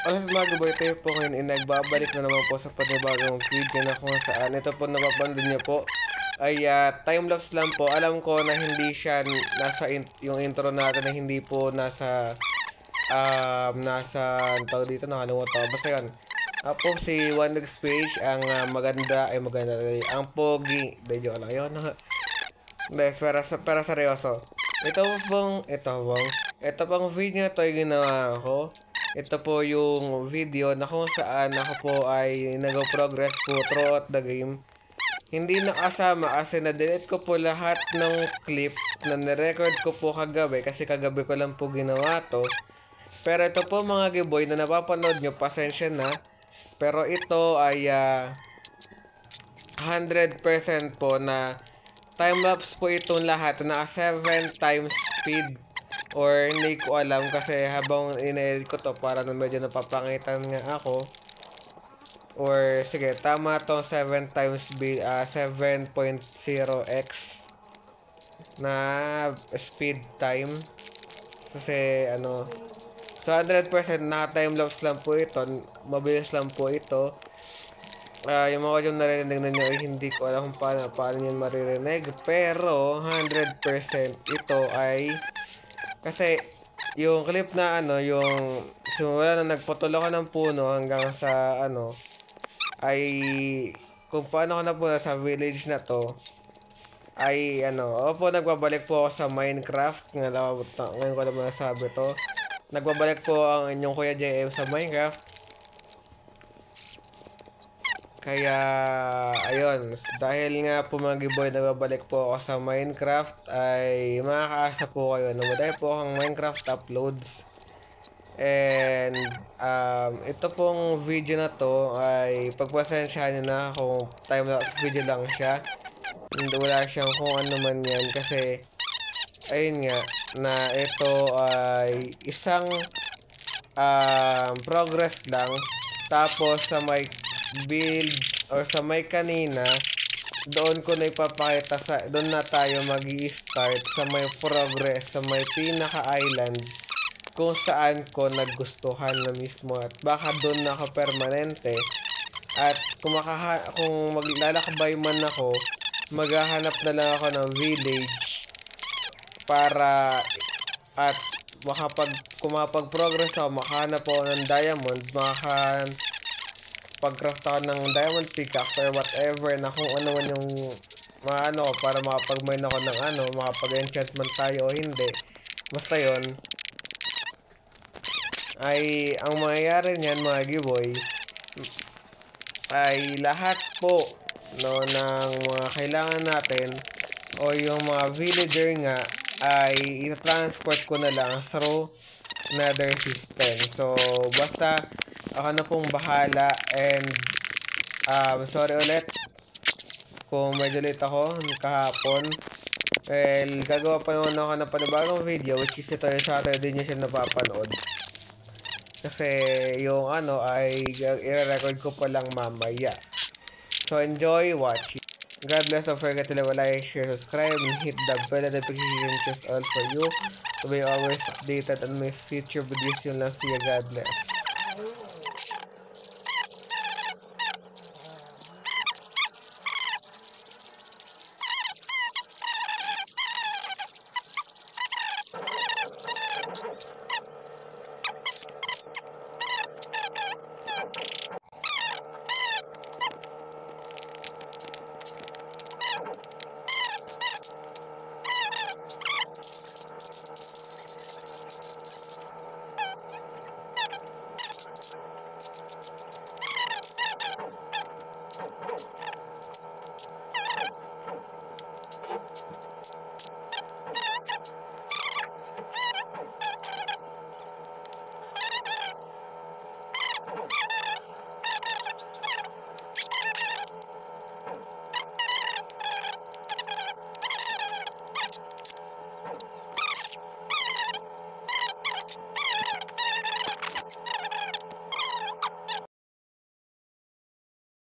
Alas mga gaboy, tayo po ngayon ay nagbabalik na naman po sa panibagong video na kung saan ito po napapanood niyo po ay time-lapse lang po. Alam ko na hindi siya nasa yung intro natin na hindi po nasa ang tawag dito, nakalimutan ko. Basta yun. Po si One Legs Page ang maganda, ang pogi. De joke lang yun. Hindi, pero seryoso. Ito pong video na to ay ginawa ko. Ito po yung video na kung saan ako po ay nag-progress po throughout the game. Hindi nakasama kasi na-delete ko po lahat ng clip na nirecord ko po kagabi kasi kagabi ko lang po ginawa to. Pero ito po mga giboy na napapanood nyo, pasensya na. Pero ito ay 100% po na time-lapse po itong lahat na 7 times speed. Or hindi ko alam kasi habang in-edit ko to para medyo napapangitan nga ako. Or sige, tama tong 7 times 7.0x na speed time. Kasi so 100% na time-lapse lang po ito. Mabilis lang po ito. Yung mga yung narinig na nyo ay hindi ko alam kung paano yun maririnig. Pero 100% ito ay kasi yung clip na yung simula na nagputol ako ng puno hanggang sa ay kung paano ako napunta sa village na to ay nagbabalik po ako sa Minecraft. Ngayon ko naman nasabi to. Nagbabalik po ang inyong Kuya JM sa Minecraft. Kaya, ayun, dahil nga po mga giboy nagbabalik po ako sa Minecraft ay makakaasa po kayo na madami po akong Minecraft uploads. And, ito pong video na to ay pagpasensyahan nyo na kung time-lapse video lang siya. Hindi wala siyang kung ano man yan kasi, ayun nga, na ito ay isang progress lang. Tapos sa may build or sa may kanina doon ko na ipapakita doon na tayo magi-start sa may progress sa may pinaka island kung saan ko nagustuhan na mismo at baka doon na ako permanente at kung maglalakbay man ako maghahanap na lang ako ng village para at kung makapag-progress ako makahanap ako ng diamond pag-craft ako ng diamond pickaxe or whatever na kung ano man yung para makapag-mine ako ng makapag-enchantment tayo o hindi. Basta yon ay ang mangyayari niyan mga giboy ay lahat po ng mga kailangan natin o yung mga villager nga ay i-transport ko na lang through nether system. So basta ako na pong bahala and sorry ulit kung medyo late ako kahapon. Well, gagawa pa naman ako ng panibagong video which is ito yung Saturday nyo siya napapanood. Kasi yung ay i-record ko pa lang mamaya. So enjoy watching. God bless. Don't forget to like, share, subscribe, and hit the bell notification just all for you to be always updated on my future videos. Yun lang, see you. God bless.